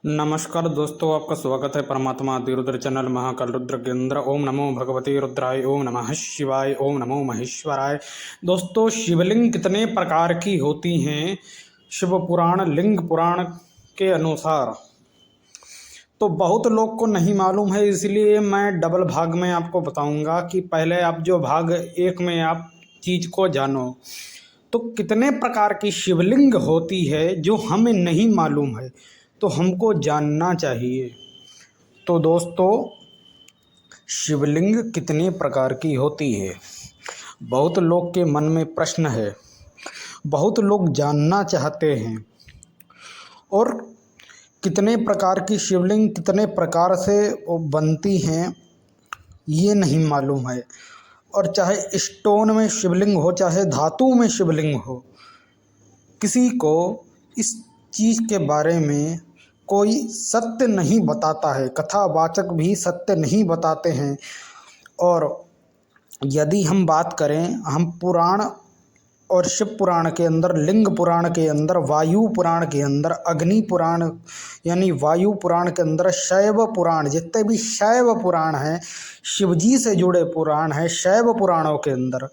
नमस्कार दोस्तों, आपका स्वागत है परमात्मा अतिरुद्र चैनल महाकाल रुद्र के अंदर। ओम नमो भगवते रुद्राय, ओम नमः शिवाय, ओम नमो महेश्वराय। दोस्तों, शिवलिंग कितने प्रकार की होती हैं शिव पुराण लिंग पुराण के अनुसार तो बहुत लोग को नहीं मालूम है, इसलिए मैं डबल भाग में आपको बताऊंगा कि पहले आप जो भाग एक में आप चीज़ को जानो। तो कितने प्रकार की शिवलिंग होती है जो हमें नहीं मालूम है, तो हमको जानना चाहिए। तो दोस्तों, शिवलिंग कितने प्रकार की होती है, बहुत लोग के मन में प्रश्न है, बहुत लोग जानना चाहते हैं। और कितने प्रकार की शिवलिंग कितने प्रकार से वो बनती हैं ये नहीं मालूम है। और चाहे स्टोन में शिवलिंग हो, चाहे धातु में शिवलिंग हो, किसी को इस चीज़ के बारे में कोई सत्य नहीं बताता है। कथावाचक भी सत्य नहीं बताते हैं। और यदि हम बात करें, हम पुराण और शिव पुराण के अंदर, लिंग पुराण के अंदर, वायु पुराण के अंदर, अग्नि पुराण यानी वायु पुराण के अंदर, शैव पुराण, जितने भी शैव पुराण हैं, शिवजी से जुड़े पुराण हैं, शैव पुराणों के अंदर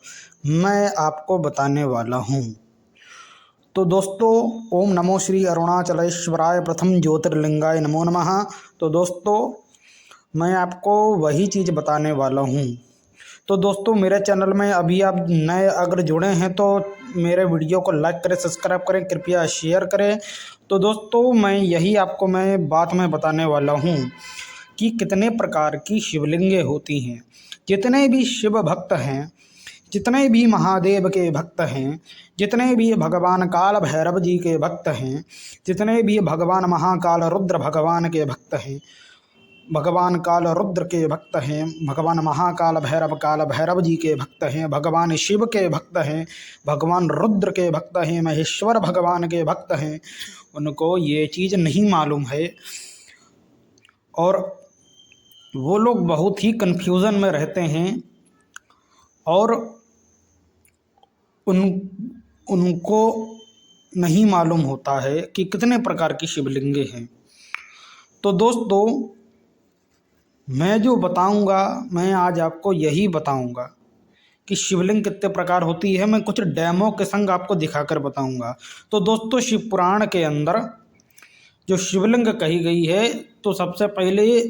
मैं आपको बताने वाला हूँ। तो दोस्तों, ओम नमो श्री अरुणाचलेश्वराय प्रथम ज्योतिर्लिंगाय नमो नमः। तो दोस्तों, मैं आपको वही चीज़ बताने वाला हूँ। तो दोस्तों, मेरे चैनल में अभी आप नए अगर जुड़े हैं तो मेरे वीडियो को लाइक करें, सब्सक्राइब करें, कृपया शेयर करें। तो दोस्तों, मैं बात में बताने वाला हूँ कि कितने प्रकार की शिवलिंगें होती हैं। जितने भी शिव भक्त हैं, जितने भी महादेव के भक्त हैं, जितने भी भगवान काल भैरव जी के भक्त हैं, जितने भी भगवान महाकाल रुद्र भगवान के भक्त हैं, भगवान काल रुद्र के भक्त हैं, भगवान महाकाल काल भैरव जी के भक्त हैं, भगवान शिव के भक्त हैं, भगवान रुद्र के भक्त हैं, महेश्वर भगवान के भक्त हैं, उनको ये चीज़ नहीं मालूम है। और वो लोग बहुत ही कन्फ्यूज़न में रहते हैं और उनको नहीं मालूम होता है कि कितने प्रकार की शिवलिंगें हैं। तो दोस्तों, मैं जो बताऊंगा, मैं आज आपको यही बताऊंगा कि शिवलिंग कितने प्रकार होती है। मैं कुछ डेमो के संग आपको दिखाकर बताऊंगा। तो दोस्तों, शिव पुराण के अंदर जो शिवलिंग कही गई है, तो सबसे पहले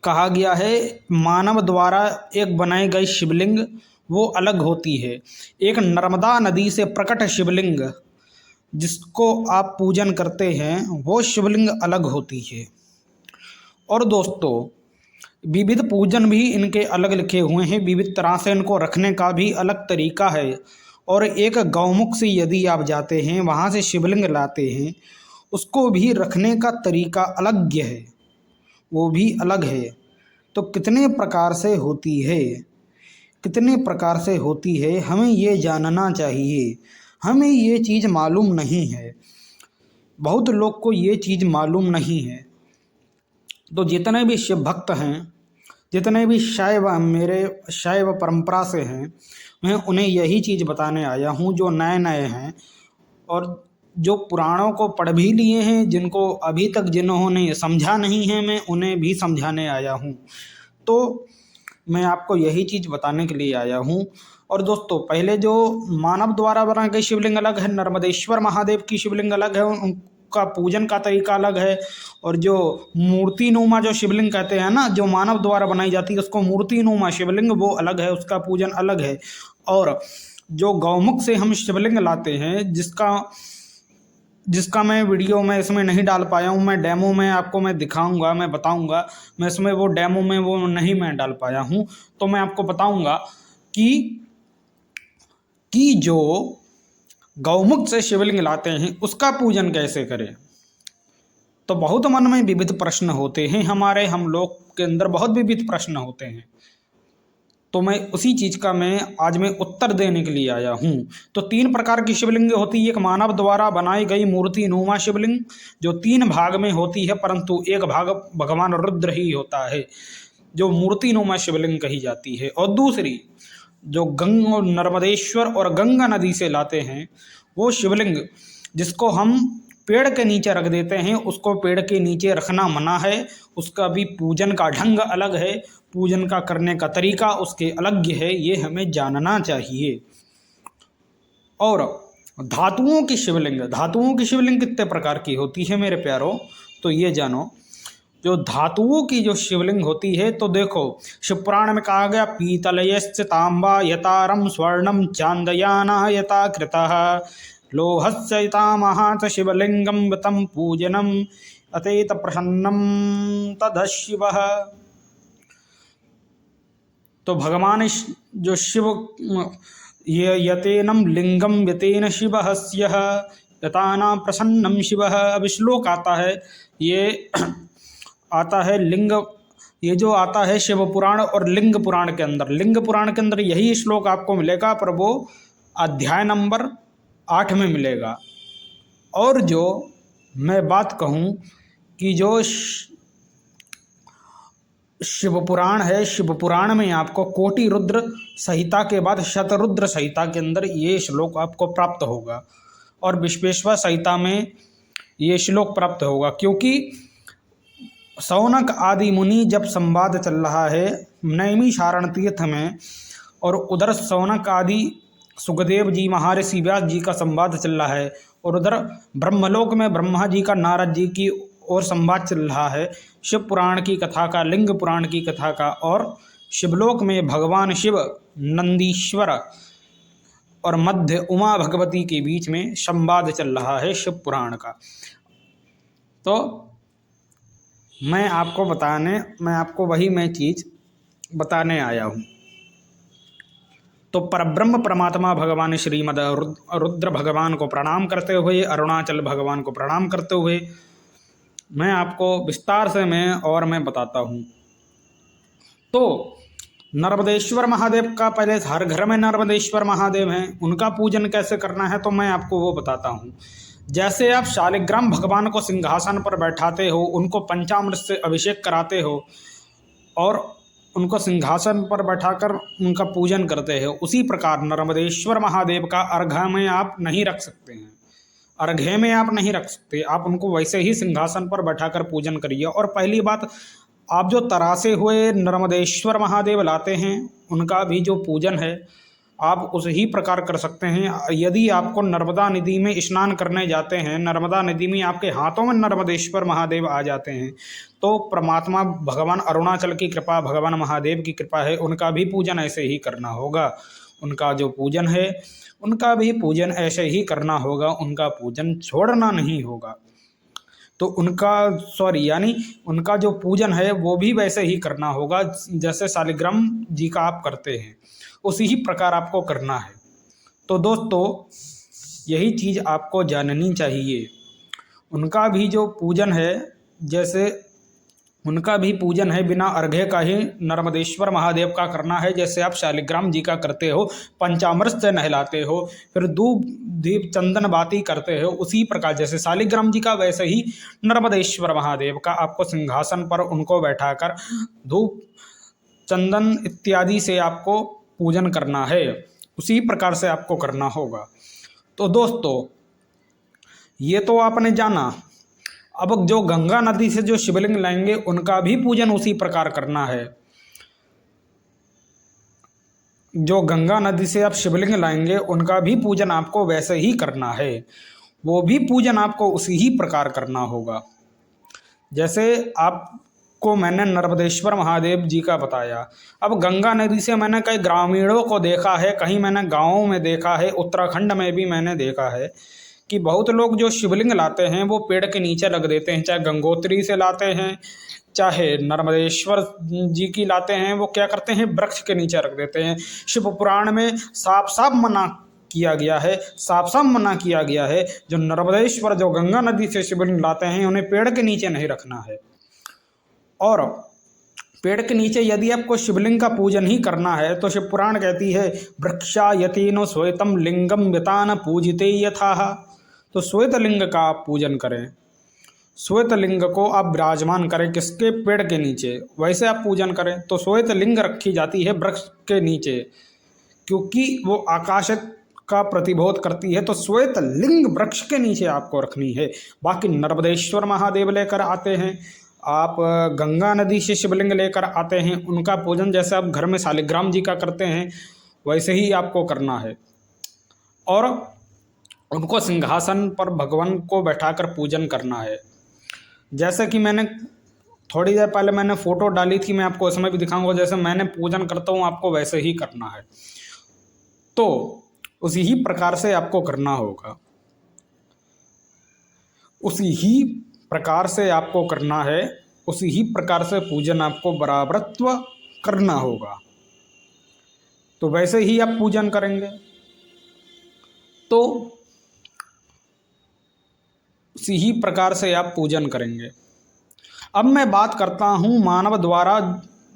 कहा गया है मानव द्वारा एक बनाई गई शिवलिंग वो अलग होती है। एक नर्मदा नदी से प्रकट शिवलिंग जिसको आप पूजन करते हैं, वो शिवलिंग अलग होती है। और दोस्तों, विविध पूजन भी इनके अलग लिखे हुए हैं, विविध तरह से इनको रखने का भी अलग तरीका है। और एक गौमुख से यदि आप जाते हैं, वहाँ से शिवलिंग लाते हैं, उसको भी रखने का तरीका अलग है, वो भी अलग है। तो कितने प्रकार से होती है, कितने प्रकार से होती है, हमें ये जानना चाहिए। हमें ये चीज़ मालूम नहीं है, बहुत लोग को ये चीज़ मालूम नहीं है। तो जितने भी शिव भक्त हैं, जितने भी शैव परंपरा से हैं, मैं उन्हें यही चीज़ बताने आया हूँ। जो नए नए हैं और जो पुराणों को पढ़ भी लिए हैं, जिनको अभी तक जिन्होंने समझा नहीं है, मैं उन्हें भी समझाने आया हूँ। तो मैं आपको यही चीज़ बताने के लिए आया हूँ। और दोस्तों, पहले जो मानव द्वारा बनाई गई शिवलिंग अलग है, नर्मदेश्वर महादेव की शिवलिंग अलग है, उनका पूजन का तरीका अलग है। और जो मूर्ति नुमा जो शिवलिंग कहते हैं ना, जो मानव द्वारा बनाई जाती है, उसको मूर्ति नुमा शिवलिंग, वो अलग है, उसका पूजन अलग है। और जो गौमुख से हम शिवलिंग लाते हैं, जिसका मैं वीडियो में इसमें नहीं डाल पाया हूँ, मैं डेमो में आपको मैं दिखाऊंगा, मैं बताऊंगा। मैं इसमें वो डेमो में वो नहीं मैं डाल पाया हूँ, तो मैं आपको बताऊंगा कि जो गौमुख से शिवलिंग लाते हैं उसका पूजन कैसे करें। तो बहुत मन में विविध प्रश्न होते हैं, हम लोग के अंदर बहुत विविध प्रश्न होते हैं। तो मैं उसी चीज़ का आज मैं उत्तर देने के लिए आया हूँ। तो 3 प्रकार की शिवलिंग होती है। एक मानव द्वारा बनाई गई मूर्ति नुमा शिवलिंग, जो 3 भाग में होती है, परंतु एक भाग भगवान रुद्र ही होता है, जो मूर्ति नुमा शिवलिंग कही जाती है। और दूसरी जो नर्मदेश्वर और गंगा नदी से लाते हैं, वो शिवलिंग जिसको हम पेड़ के नीचे रख देते हैं, उसको पेड़ के नीचे रखना मना है। उसका भी पूजन का ढंग अलग है, पूजन का करने का तरीका उसके अलग है, ये हमें जानना चाहिए। और धातुओं की शिवलिंग कितने प्रकार की होती है मेरे प्यारों, तो ये जानो। जो धातुओं की जो शिवलिंग होती है, तो देखो शिवपुराण में कहा गया पीतलयश्च तांबा यतारम स्वर्णम चांदयाना यथा कृतः लोहस्य यतामहा च शिवलिंगम वतम पूजनम अतेत प्रसन्नम तद शिवः। तो भगवान जो शिव ये यतेनम लिंगम यतेन शिवः स्यः यताना प्रसन्नम शिवः। अब श्लोक आता है, ये आता है लिंग, ये जो आता है शिव पुराण और लिंग पुराण के अंदर। लिंग पुराण के अंदर यही श्लोक आपको मिलेगा, पर वो अध्याय नंबर 8 में मिलेगा। और जो मैं बात कहूँ कि जो शिव पुराण है, शिव पुराण में आपको कोटि रुद्र संहिता के बाद शतरुद्र संहिता के अंदर ये श्लोक आपको प्राप्त होगा, और विश्वेश्वर संहिता में ये श्लोक प्राप्त होगा। क्योंकि शौनक आदि मुनि जब संवाद चल रहा है नैमिषारण्य तीर्थ में, और उधर शौनक आदि सुखदेव जी महर्षि व्यास जी का संवाद चल रहा है, और उधर ब्रह्मलोक में ब्रह्मा जी का नारद जी की और संवाद चल रहा है शिव पुराण की कथा का, लिंग पुराण की कथा का। और शिवलोक में भगवान शिव नंदीश्वर और मध्य उमा भगवती के बीच में संवाद चल रहा है शिव पुराण का। तो मैं आपको वही चीज़ बताने आया हूँ। तो परब्रह्म परमात्मा भगवान श्रीमद रुद्र भगवान को प्रणाम करते हुए, अरुणाचल भगवान को प्रणाम करते हुए मैं आपको विस्तार से मैं बताता हूँ। तो नर्मदेश्वर महादेव का, पहले हर घर में नर्मदेश्वर महादेव हैं, उनका पूजन कैसे करना है तो मैं आपको वो बताता हूँ। जैसे आप शालिग्राम भगवान को सिंहासन पर बैठाते हो, उनको पंचामृत से अभिषेक कराते हो और उनको सिंहासन पर बैठाकर उनका पूजन करते हो, उसी प्रकार नर्मदेश्वर महादेव का अर्घ्य में आप नहीं रख सकते हैं, अर्घ्य में आप नहीं रख सकते। आप उनको वैसे ही सिंहासन पर बैठाकर पूजन करिए। और पहली बात, आप जो तरासे हुए नर्मदेश्वर महादेव लाते हैं, उनका भी जो पूजन है आप उसी प्रकार कर सकते हैं। यदि आपको नर्मदा नदी में स्नान करने जाते हैं, नर्मदा नदी में आपके हाथों में नर्मदेश्वर महादेव आ जाते हैं, तो परमात्मा भगवान अरुणाचल की कृपा, भगवान महादेव की कृपा है, उनका भी पूजन ऐसे ही करना होगा। उनका जो पूजन है, उनका भी पूजन ऐसे ही करना होगा, उनका पूजन छोड़ना नहीं होगा। तो उनका जो पूजन है वो भी वैसे ही करना होगा जैसे शालिग्राम जी का आप करते हैं, उसी ही प्रकार आपको करना है। तो दोस्तों, यही चीज़ आपको जाननी चाहिए। उनका भी जो पूजन है, जैसे उनका भी पूजन है बिना अर्घ्य का ही नर्मदेश्वर महादेव का करना है। जैसे आप शालिग्राम जी का करते हो, पंचामृत से नहलाते हो, फिर धूप दीप चंदन बाती करते हो, उसी प्रकार जैसे शालिग्राम जी का, वैसे ही नर्मदेश्वर महादेव का आपको सिंहासन पर उनको बैठाकर धूप चंदन इत्यादि से आपको पूजन करना है, उसी प्रकार से आपको करना होगा। तो दोस्तों, ये तो आपने जाना। अब जो गंगा नदी से जो शिवलिंग लाएंगे, उनका भी पूजन उसी प्रकार करना है। जो गंगा नदी से आप शिवलिंग लाएंगे, उनका भी पूजन आपको वैसे ही करना है, वो भी पूजन आपको उसी ही प्रकार करना होगा। जैसे आपको मैंने नर्मदेश्वर महादेव जी का बताया। अब गंगा नदी से मैंने कई ग्रामीणों को देखा है, कहीं मैंने गाँवों में देखा है, उत्तराखंड में भी मैंने देखा है कि बहुत लोग जो शिवलिंग लाते हैं वो पेड़ के नीचे रख देते हैं। चाहे गंगोत्री से लाते हैं, चाहे नर्मदेश्वर जी की लाते हैं, वो क्या करते हैं, वृक्ष के नीचे रख देते हैं। शिव पुराण में साफ साफ मना किया गया है, जो नर्मदेश्वर, जो गंगा नदी से शिवलिंग लाते हैं, उन्हें पेड़ के नीचे नहीं रखना है। और पेड़ के नीचे यदि आपको शिवलिंग का पूजन ही करना है तो शिव पुराण कहती है वृक्षा यतीनो श्वेतम लिंगम यतान पूजिते यथाः। तो श्वेत लिंग का आप पूजन करें, श्वेत लिंग को आप विराजमान करें किसके, पेड़ के नीचे, वैसे आप पूजन करें। तो श्वेत लिंग रखी जाती है वृक्ष के नीचे, क्योंकि वो आकाश का प्रतिबोध करती है, तो श्वेत लिंग वृक्ष के नीचे आपको रखनी है। बाकी नर्मदेश्वर महादेव लेकर आते हैं, आप गंगा नदी से शिवलिंग लेकर आते हैं, उनका पूजन जैसे आप घर में शालिग्राम जी का करते हैं वैसे ही आपको करना है। और उनको सिंहासन पर भगवान को बैठाकर पूजन करना है। जैसे कि मैंने थोड़ी देर पहले मैंने फ़ोटो डाली थी, मैं आपको इसमें भी दिखाऊंगा। जैसे मैंने पूजन करता हूँ आपको वैसे ही करना है, तो उसी ही प्रकार से आपको करना होगा, उसी ही प्रकार से आपको करना है, उसी ही प्रकार से पूजन आपको बराबरत्व करना होगा। तो वैसे ही आप पूजन करेंगे तो उसी ही प्रकार से आप पूजन करेंगे। अब मैं बात करता हूँ मानव द्वारा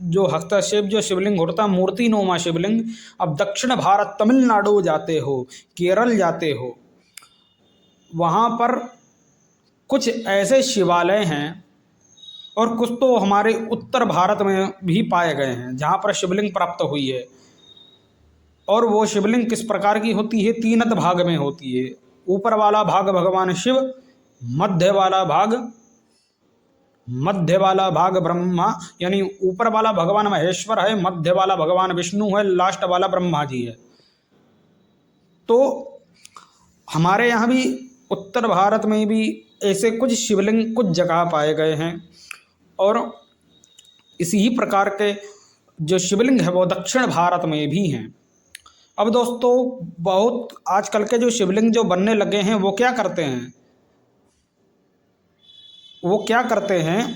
जो हस्तक्षेप जो शिवलिंग होता है, मूर्ति नुमा शिवलिंग। अब दक्षिण भारत तमिलनाडु जाते हो, केरल जाते हो, वहाँ पर कुछ ऐसे शिवालय हैं और कुछ तो हमारे उत्तर भारत में भी पाए गए हैं जहाँ पर शिवलिंग प्राप्त हुई है। और वो शिवलिंग किस प्रकार की होती है? तीनत भाग में होती है। ऊपर वाला भाग भगवान शिव, मध्य वाला भाग ब्रह्मा, यानी ऊपर वाला भगवान महेश्वर है, मध्य वाला भगवान विष्णु है, लास्ट वाला ब्रह्मा जी है। तो हमारे यहाँ भी उत्तर भारत में भी ऐसे कुछ शिवलिंग कुछ जगह पाए गए हैं और इसी ही प्रकार के जो शिवलिंग है वो दक्षिण भारत में भी हैं। अब दोस्तों बहुत आजकल के जो शिवलिंग जो बनने लगे हैं वो क्या करते हैं, वो क्या करते हैं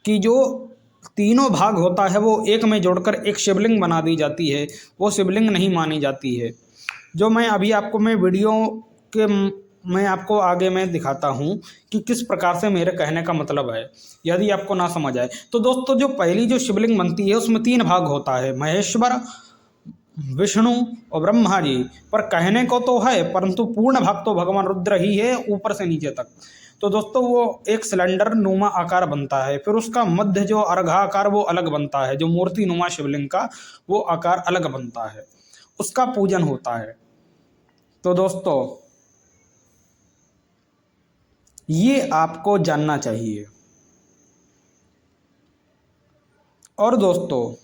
कि जो तीनों भाग होता है वो एक में जोड़कर एक शिवलिंग बना दी जाती है, वो शिवलिंग नहीं मानी जाती है। जो मैं अभी आपको मैं वीडियो के मैं आपको आगे मैं दिखाता हूँ कि किस प्रकार से मेरे कहने का मतलब है, यदि आपको ना समझ आए तो। दोस्तों जो पहली जो शिवलिंग बनती है उसमें 3 भाग होता है, महेश्वर, विष्णु और ब्रह्मा जी। पर कहने को तो है परंतु पूर्ण भाग तो भगवान रुद्र ही है ऊपर से नीचे तक। तो दोस्तों वो एक सिलेंडर नुमा आकार बनता है, फिर उसका मध्य जो अर्घा आकार वो अलग बनता है, जो मूर्ति नुमा शिवलिंग का वो आकार अलग बनता है, उसका पूजन होता है। तो दोस्तों ये आपको जानना चाहिए। और दोस्तों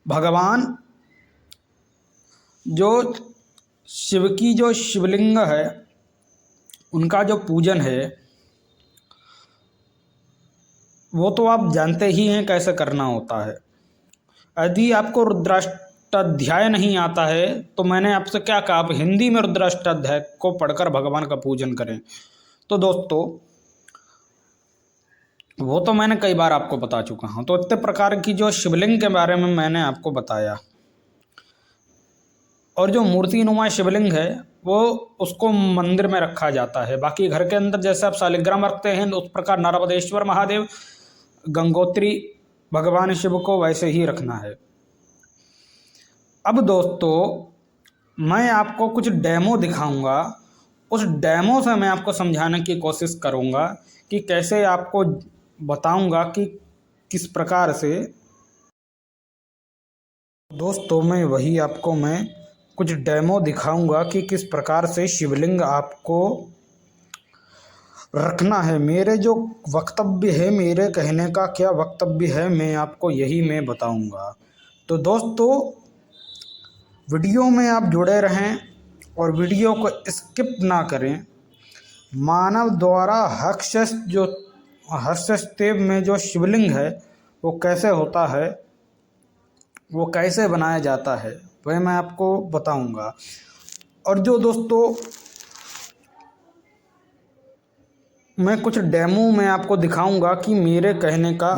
भगवान जो शिव की जो शिवलिंग है उनका जो पूजन है वो तो आप जानते ही हैं कैसे करना होता है। यदि आपको रुद्राष्टाध्याय नहीं आता है तो मैंने आपसे क्या कहा, आप हिंदी में रुद्राष्टाध्याय को पढ़कर भगवान का पूजन करें। तो दोस्तों वो तो मैंने कई बार आपको बता चुका हूँ। तो इतने प्रकार की जो शिवलिंग के बारे में मैंने आपको बताया। और जो मूर्ति नुमा शिवलिंग है वो उसको मंदिर में रखा जाता है। बाकी घर के अंदर जैसे आप शालिग्राम रखते हैं उस प्रकार नर्मदेश्वर महादेव, गंगोत्री भगवान शिव को वैसे ही रखना है। अब दोस्तों मैं आपको कुछ डेमो दिखाऊंगा, उस डेमो से मैं आपको समझाने की कोशिश करूंगा कि कैसे आपको बताऊंगा कि किस प्रकार से। दोस्तों मैं वही आपको मैं कुछ डेमो दिखाऊंगा कि किस प्रकार से शिवलिंग आपको रखना है। मेरे जो वक्तव्य है, मेरे कहने का क्या वक्तव्य है, मैं आपको यही मैं बताऊंगा। तो दोस्तों वीडियो में आप जुड़े रहें और वीडियो को स्किप ना करें। मानव द्वारा हस्तक्षेप में जो शिवलिंग है वो कैसे होता है, वो कैसे बनाया जाता है, वह मैं आपको बताऊंगा। और जो दोस्तों मैं कुछ डेमो में आपको दिखाऊंगा कि मेरे कहने का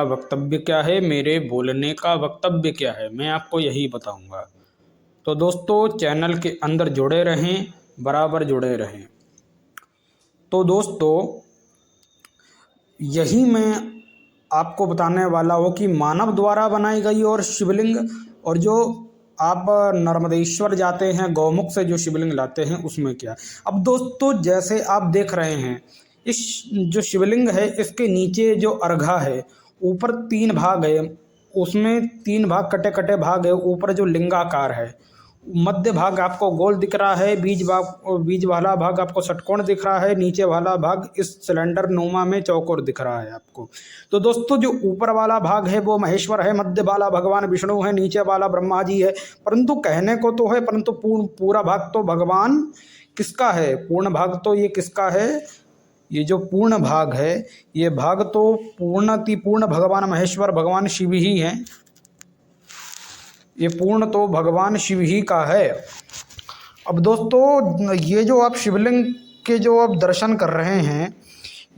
वक्तव्य क्या है, मेरे बोलने का वक्तव्य क्या है, मैं आपको यही बताऊंगा। तो दोस्तों चैनल के अंदर जुड़े रहें, बराबर जुड़े रहें। तो दोस्तों यही मैं आपको बताने वाला हूँ कि मानव द्वारा बनाई गई और शिवलिंग, और जो आप नर्मदेश्वर जाते हैं गौमुख से जो शिवलिंग लाते हैं उसमें क्या। अब दोस्तों जैसे आप देख रहे हैं इस जो शिवलिंग है इसके नीचे जो अर्घा है, ऊपर 3 भाग है, उसमें 3 भाग कटे कटे भाग है, ऊपर जो लिंगाकार है मध्य भाग आपको गोल दिख रहा है, बीच वाला भाग आपको षटकोण दिख रहा है, नीचे वाला भाग इस सिलेंडर नुमा में चौकोर दिख रहा है आपको। तो दोस्तों जो ऊपर वाला भाग है वो महेश्वर है, मध्य वाला भगवान विष्णु है, नीचे वाला ब्रह्मा जी है। परंतु कहने को तो है, परंतु पूरा भाग तो भगवान किसका है? पूर्ण भाग तो ये किसका है? ये जो पूर्ण भाग है, ये भाग तो पूर्ण भगवान महेश्वर भगवान शिव ही हैं। ये पूर्ण तो भगवान शिव ही का है। अब दोस्तों ये जो आप शिवलिंग के जो आप दर्शन कर रहे हैं,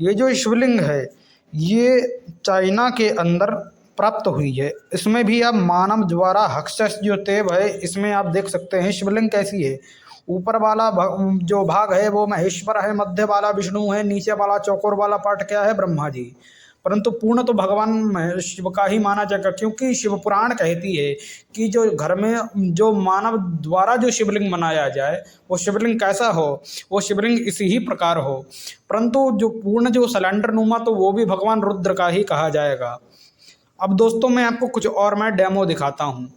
ये जो शिवलिंग है ये चाइना के अंदर प्राप्त हुई है। इसमें भी आप मानव द्वारा हस्तक्षेप जो तेब है, इसमें आप देख सकते हैं शिवलिंग कैसी है। ऊपर वाला जो भाग है वो महेश्वर है, मध्य वाला विष्णु है, नीचे वाला चौकोर वाला पार्ट क्या है? ब्रह्मा जी। परंतु पूर्ण तो भगवान शिव का ही माना जाएगा, क्योंकि शिव पुराण कहती है कि जो घर में जो मानव द्वारा जो शिवलिंग बनाया जाए वो शिवलिंग कैसा हो? वो शिवलिंग इसी ही प्रकार हो। परंतु जो पूर्ण जो सिलेंडर नुमा तो वो भी भगवान रुद्र का ही कहा जाएगा। अब दोस्तों मैं आपको कुछ और मैं डेमो दिखाता हूँ।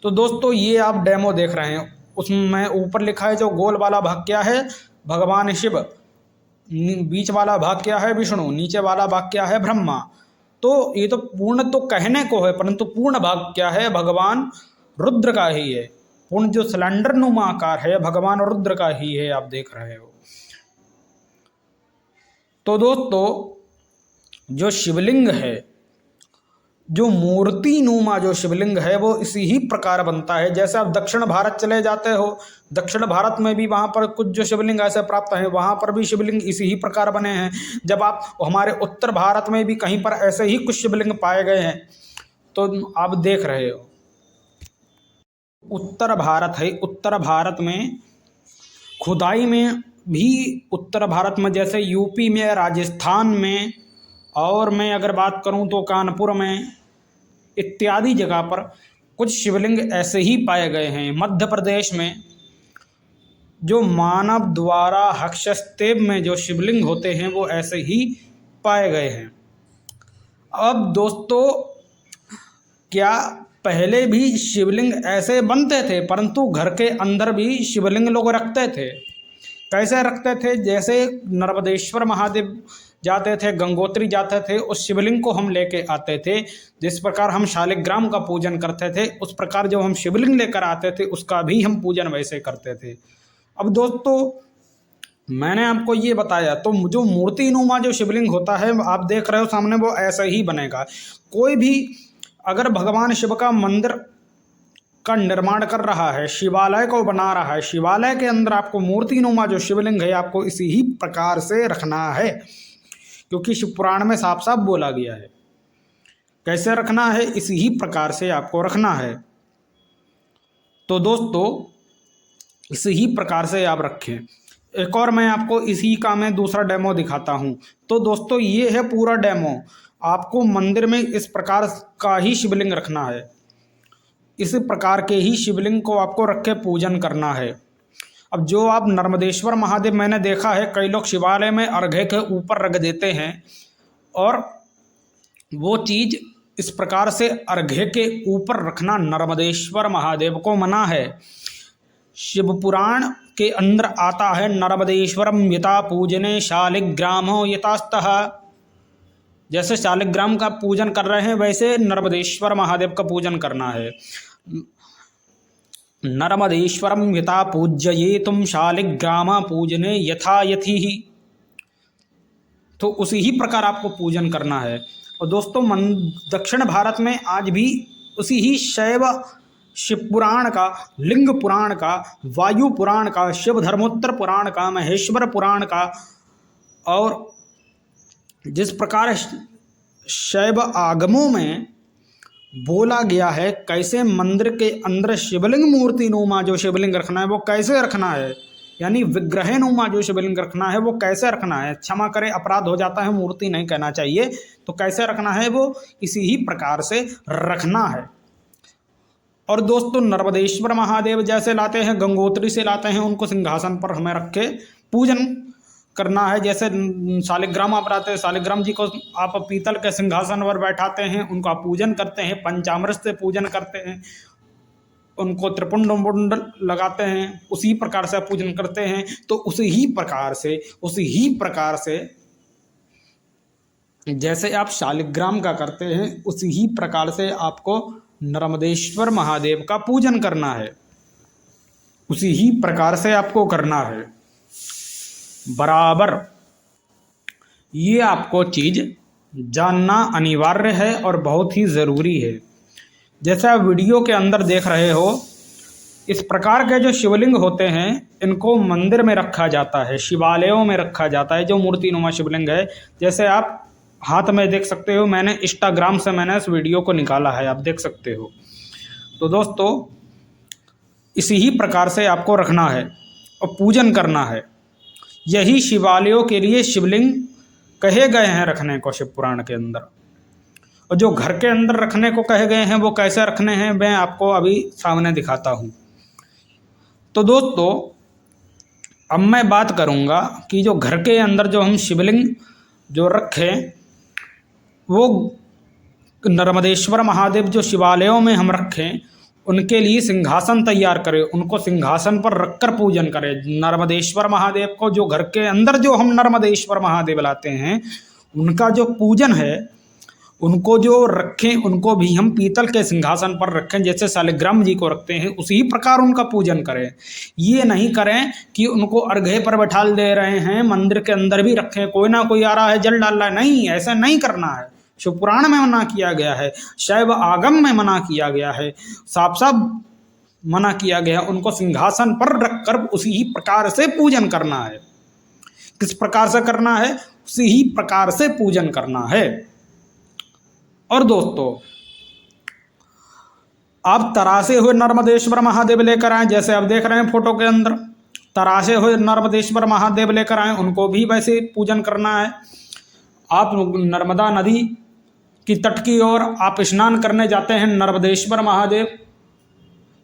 तो दोस्तों ये आप डेमो देख रहे हैं, उसमें ऊपर लिखा है जो गोल वाला भाग क्या है? भगवान शिव। बीच वाला भाग क्या है? विष्णु। नीचे वाला भाग क्या है? ब्रह्मा। तो ये तो पूर्ण तो कहने को है, परंतु पूर्ण भाग क्या है? भगवान रुद्र का ही है। पूर्ण जो सिलेंडर नुमा आकार है भगवान रुद्र का ही है, आप देख रहे हो। तो दोस्तों जो शिवलिंग है, जो मूर्ति नुमा जो शिवलिंग है वो इसी ही प्रकार बनता है। जैसे आप दक्षिण भारत चले जाते हो, दक्षिण भारत में भी वहाँ पर कुछ जो शिवलिंग ऐसे प्राप्त हैं, वहाँ पर भी शिवलिंग इसी ही प्रकार बने हैं। जब आप हमारे उत्तर भारत में भी कहीं पर ऐसे ही कुछ शिवलिंग पाए गए हैं, तो आप देख रहे हो। उत्तर भारत है, उत्तर भारत में खुदाई में भी, उत्तर भारत में जैसे यूपी में, राजस्थान में, और मैं अगर बात करूं तो कानपुर में इत्यादि जगह पर कुछ शिवलिंग ऐसे ही पाए गए हैं। मध्य प्रदेश में जो मानव द्वारा हस्तक्षेप में जो शिवलिंग होते हैं वो ऐसे ही पाए गए हैं। अब दोस्तों क्या पहले भी शिवलिंग ऐसे बनते थे? परंतु घर के अंदर भी शिवलिंग लोग रखते थे। कैसे रखते थे? जैसे नर्मदेश्वर महादेव जाते थे, गंगोत्री जाते थे, उस शिवलिंग को हम लेके आते थे। जिस प्रकार हम शालिग्राम का पूजन करते थे, उस प्रकार जो हम शिवलिंग लेकर आते थे उसका भी हम पूजन वैसे करते थे। अब दोस्तों मैंने आपको ये बताया, तो जो मूर्ति नुमा जो शिवलिंग होता है आप देख रहे हो सामने, वो ऐसा ही बनेगा। कोई भी अगर भगवान शिव का मंदिर का निर्माण कर रहा है, शिवालय को बना रहा है, शिवालय के अंदर आपको मूर्ति नुमा जो शिवलिंग है आपको इसी ही प्रकार से रखना है, क्योंकि शिव पुराण में साफ साफ बोला गया है। कैसे रखना है? इसी ही प्रकार से आपको रखना है। तो दोस्तों इसी ही प्रकार से आप रखें। एक और मैं आपको इसी का मैं दूसरा डेमो दिखाता हूँ। तो दोस्तों ये है पूरा डेमो। आपको मंदिर में इस प्रकार का ही शिवलिंग रखना है, इस प्रकार के ही शिवलिंग को आपको रख के पूजन करना है। अब जो आप नर्मदेश्वर महादेव, मैंने देखा है कई लोग शिवालय में अर्घ्य के ऊपर रख देते हैं, और वो चीज़ इस प्रकार से अर्घ्य के ऊपर रखना नर्मदेश्वर महादेव को मना है। शिव पुराण के अंदर आता है नर्मदेश्वरम यथा पूजने शालिग्रामो यथास्तः। जैसे शालिग्राम का पूजन कर रहे हैं वैसे नर्मदेश्वर महादेव का पूजन करना है। नर्मदेश्वरम यथा पूज्ययेतुम शालिग्राम पूजने यथा यथि ही। तो उसी ही प्रकार आपको पूजन करना है। और दोस्तों दक्षिण भारत में आज भी उसी ही शैव शिव पुराण का, लिंग पुराण का, वायु पुराण का, शिव धर्मोत्तर पुराण का, महेश्वर पुराण का, और जिस प्रकार शैव आगमों में बोला गया है कैसे मंदिर के अंदर शिवलिंग मूर्ति नुमा जो शिवलिंग रखना है वो कैसे रखना है, यानी विग्रह नुमा जो शिवलिंग रखना है वो कैसे रखना है। क्षमा करें, अपराध हो जाता है, मूर्ति नहीं कहना चाहिए। तो कैसे रखना है वो इसी ही प्रकार से रखना है। और दोस्तों नर्मदेश्वर महादेव जैसे लाते हैं, गंगोत्री से लाते हैं, उनको सिंहासन पर हमें रख के पूजन करना है। जैसे शालिग्राम आप लाते हैं, शालिग्राम जी को आप पीतल के सिंहासन पर बैठाते हैं, उनका पूजन करते हैं, पंचामृत से पूजन करते हैं, उनको त्रिपुंड मुंड लगाते हैं, उसी प्रकार से पूजन करते हैं। तो उसी ही प्रकार से जैसे आप शालिग्राम का करते हैं, उसी ही प्रकार से आपको नर्मदेश्वर महादेव का पूजन करना है, उसी ही प्रकार से आपको करना है बराबर। ये आपको चीज़ जानना अनिवार्य है और बहुत ही ज़रूरी है। जैसे आप वीडियो के अंदर देख रहे हो, इस प्रकार के जो शिवलिंग होते हैं इनको मंदिर में रखा जाता है, शिवालयों में रखा जाता है, जो मूर्तिनुमा शिवलिंग है। जैसे आप हाथ में देख सकते हो, मैंने इंस्टाग्राम से इस वीडियो को निकाला है, आप देख सकते हो। तो दोस्तों, इसी ही प्रकार से आपको रखना है और पूजन करना है। यही शिवालयों के लिए शिवलिंग कहे गए हैं रखने को शिव पुराण के अंदर। और जो घर के अंदर रखने को कहे गए हैं वो कैसे रखने हैं, मैं आपको अभी सामने दिखाता हूँ। तो दोस्तों, अब मैं बात करूँगा कि जो घर के अंदर जो हम शिवलिंग जो रखें, वो नर्मदेश्वर महादेव जो शिवालयों में हम रखें, उनके लिए सिंहासन तैयार करें, उनको सिंहासन पर रखकर पूजन करें। नर्मदेश्वर महादेव को जो घर के अंदर जो हम नर्मदेश्वर महादेव लाते हैं, उनका जो पूजन है, उनको जो रखें, उनको भी हम पीतल के सिंहासन पर रखें, जैसे शालिग्राम जी को रखते हैं, उसी प्रकार उनका पूजन करें। ये नहीं करें कि उनको अर्घे पर बैठा दे रहे हैं, मंदिर के अंदर भी रखें, कोई ना कोई आ रहा है जल डाल रहा है, नहीं, ऐसा नहीं करना है। शिव पुराण में मना किया गया है, शैव आगम में मना किया गया है, साफ साफ मना किया गया है। उनको सिंहासन पर रखकर उसी ही प्रकार से पूजन करना है। किस प्रकार से करना है? उसी ही प्रकार से पूजन करना है। और दोस्तों, आप तरासे हुए नर्मदेश्वर महादेव लेकर आए, जैसे आप देख रहे हैं फोटो के अंदर, तरासे हुए नर्मदेश्वर महादेव लेकर आए, उनको भी वैसे पूजन करना है। आप नर्मदा नदी की तट की ओर आप स्नान करने जाते हैं नर्मदेश्वर महादेव,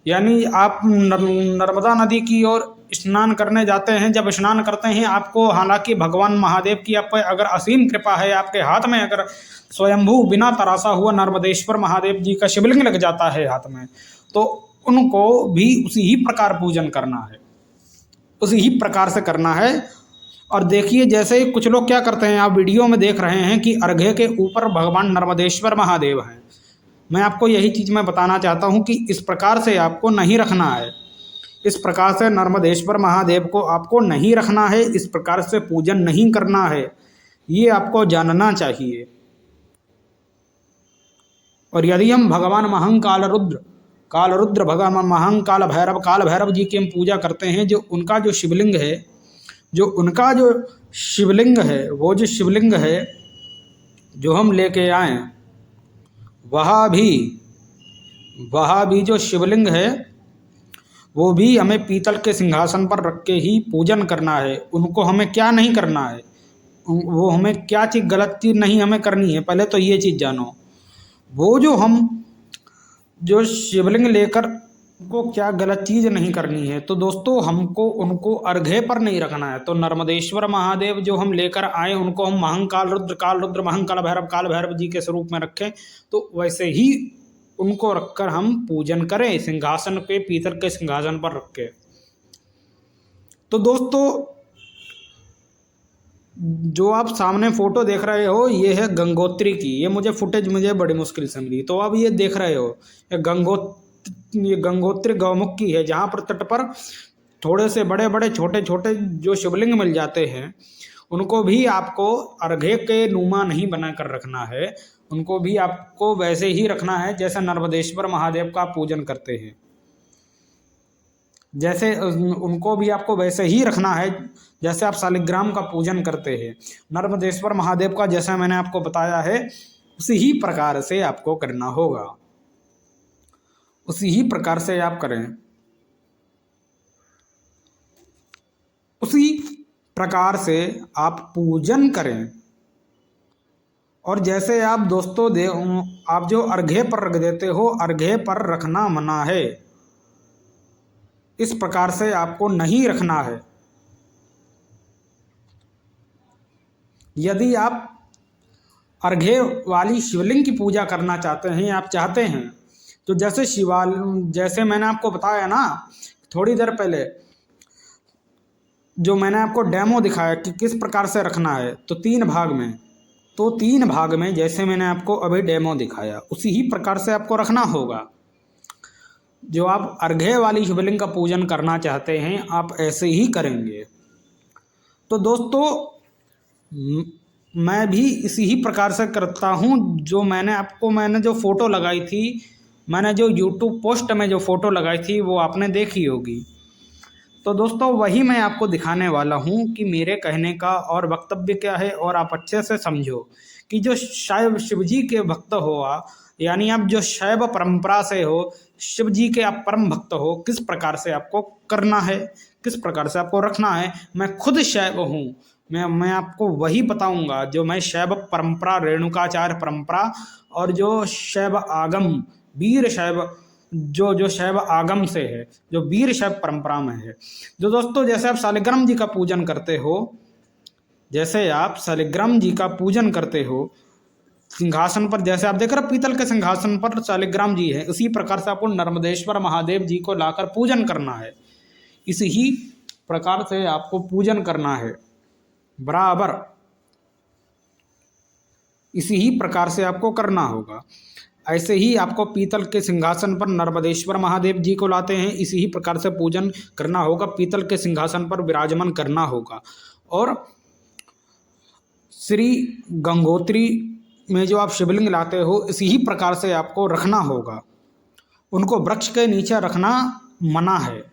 यानी आप नर्मदा नदी की ओर स्नान करने जाते हैं। जब स्नान करते हैं, आपको हालांकि भगवान महादेव की आप पर अगर असीम कृपा है, आपके हाथ में अगर स्वयंभू बिना तरासा हुआ नर्मदेश्वर महादेव जी का शिवलिंग लग जाता है हाथ में, तो उनको भी उसी ही प्रकार पूजन करना है, उसी ही प्रकार से करना है। और देखिए, जैसे कुछ लोग क्या करते हैं, आप वीडियो में देख रहे हैं कि अर्घे के ऊपर भगवान नर्मदेश्वर महादेव हैं। मैं आपको यही चीज़ मैं बताना चाहता हूं कि इस प्रकार से आपको नहीं रखना है, इस प्रकार से नर्मदेश्वर महादेव को आपको नहीं रखना है, इस प्रकार से पूजन नहीं करना है, ये आपको जानना चाहिए। और यदि हम भगवान महाकाल रुद्र भगवान महाकाल भैरव काल भैरव जी की हम पूजा करते हैं, जो उनका जो शिवलिंग है, वो जो शिवलिंग है जो हम लेके आए, वह भी जो शिवलिंग है, वो भी हमें पीतल के सिंहासन पर रख के ही पूजन करना है। उनको हमें क्या नहीं करना है, वो हमें क्या चीज़ गलत चीज़ नहीं हमें करनी है, पहले तो ये चीज़ जानो। वो जो शिवलिंग लेकर को क्या गलत चीज़ नहीं करनी है। तो दोस्तों, हमको उनको अर्घे पर नहीं रखना है। तो नर्मदेश्वर महादेव जो हम लेकर आए, उनको हम महाकाल रुद्र महाकाल भैरव काल भैरव जी के स्वरूप में रखें, तो वैसे ही उनको रखकर हम पूजन करें, सिंहासन पे, पीतल के सिंहासन पर रख के। तो दोस्तों, जो आप सामने फोटो देख रहे हो, ये है गंगोत्री की। ये मुझे बड़ी मुश्किल से मिली। तो अब ये देख रहे हो, ये गंगोत्री गौमुख की है, जहाँ पर तट पर थोड़े से बड़े बड़े छोटे छोटे जो शिवलिंग मिल जाते हैं, उनको भी आपको अर्घे के नुमा नहीं बनाकर रखना है, उनको भी आपको वैसे ही रखना है जैसे नर्मदेश्वर महादेव का पूजन करते हैं। जैसे उनको भी आपको वैसे ही रखना है जैसे आप शालिग्राम का पूजन करते हैं। नर्मदेश्वर महादेव का जैसा मैंने आपको बताया है, उसी ही प्रकार से आपको करना होगा, उसी ही प्रकार से आप करें, उसी प्रकार से आप पूजन करें। और जैसे आप दोस्तों आप जो अर्घे पर रख देते हो, अर्घे पर रखना मना है, इस प्रकार से आपको नहीं रखना है। यदि आप अर्घे वाली शिवलिंग की पूजा करना चाहते हैं, आप चाहते हैं, तो जैसे मैंने आपको बताया ना थोड़ी देर पहले, जो मैंने आपको डेमो दिखाया कि किस प्रकार से रखना है, तो 3 भाग में जैसे मैंने आपको अभी डेमो दिखाया उसी ही प्रकार से आपको रखना होगा। जो आप अर्घ्य वाली शिवलिंग का पूजन करना चाहते हैं आप ऐसे ही करेंगे। तो दोस्तों मैं भी इसी ही प्रकार से करता हूँ। जो मैंने जो फ़ोटो लगाई थी, मैंने जो यूट्यूब पोस्ट में जो फ़ोटो लगाई थी वो आपने देखी होगी। तो दोस्तों वही मैं आपको दिखाने वाला हूँ कि मेरे कहने का और वक्तव्य क्या है, और आप अच्छे से समझो कि जो शैव शिव जी के भक्त हो यानी आप जो शैव परंपरा से हो, शिव जी के आप परम भक्त हो, किस प्रकार से आपको करना है, किस प्रकार से आपको रखना है। मैं खुद शैव हूँ, मैं आपको वही बताऊंगा जो मैं शैव परंपरा, रेणुकाचार्य परंपरा और जो शैव आगम वीर शैव जो शैव आगम से है, जो वीर शैव परंपरा में है। जो दोस्तों जैसे आप शालिग्राम जी का पूजन करते हो, जैसे आप शालिग्राम जी का पूजन करते हो सिंहासन पर, जैसे आप देख रहे हो पीतल के सिंहासन पर शालिग्राम जी है, उसी प्रकार से आपको नर्मदेश्वर महादेव जी को लाकर पूजन करना है। इसी ही प्रकार से आपको पूजन करना है, बराबर इसी ही प्रकार से आपको करना होगा। ऐसे ही आपको पीतल के सिंहासन पर नर्मदेश्वर महादेव जी को लाते हैं, इसी ही प्रकार से पूजन करना होगा, पीतल के सिंहासन पर विराजमान करना होगा। और श्री गंगोत्री में जो आप शिवलिंग लाते हो इसी ही प्रकार से आपको रखना होगा। उनको वृक्ष के नीचे रखना मना है।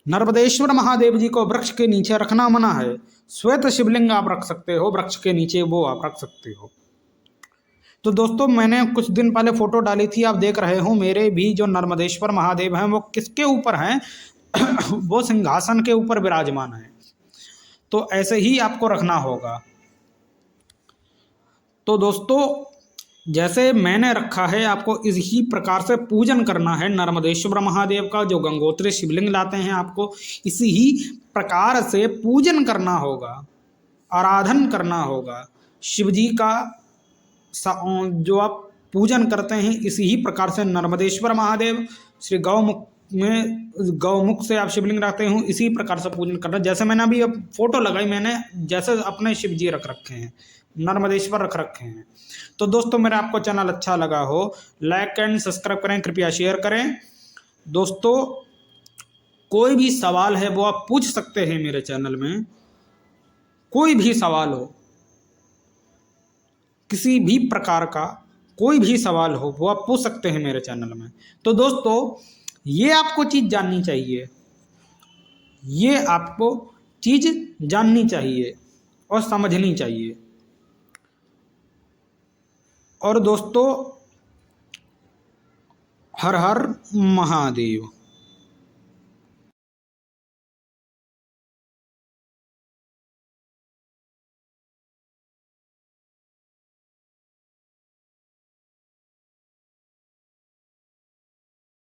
नर्मदेश्वर महादेव जी को वृक्ष के नीचे रखना मना है। श्वेत शिवलिंग आप रख सकते हो वृक्ष के नीचे, वो आप रख सकते हो। तो दोस्तों मैंने कुछ दिन पहले फोटो डाली थी, आप देख रहे हो मेरे भी जो नर्मदेश्वर महादेव हैं वो किसके ऊपर हैं वो सिंहासन के ऊपर विराजमान है। तो ऐसे ही आपको रखना होगा। तो दोस्तों जैसे मैंने रखा है आपको इसी प्रकार से पूजन करना है नर्मदेश्वर महादेव का। जो गंगोत्री शिवलिंग लाते हैं आपको इसी ही प्रकार से पूजन करना होगा, आराधन करना होगा शिव जी का। जो आप पूजन करते हैं इसी ही प्रकार से नर्मदेश्वर महादेव श्री गौमुख से आप शिवलिंग रखते हो, इसी प्रकार से पूजन करना। जैसे मैंने अभी अब फोटो लगाई, मैंने जैसे अपने शिव जी रख रखे हैं, नर्मदेश्वर रख रखे हैं। तो दोस्तों मेरा आपको चैनल अच्छा लगा हो लाइक एंड सब्सक्राइब करें, कृपया शेयर करें। दोस्तों कोई भी सवाल है वो आप पूछ सकते हैं मेरे चैनल में, कोई भी सवाल हो, किसी भी प्रकार का कोई भी सवाल हो वो आप पूछ सकते हैं मेरे चैनल में। तो दोस्तों ये आपको चीज़ जाननी चाहिए, ये आपको चीज़ जाननी चाहिए और समझनी चाहिए। और दोस्तों हर हर महादेव।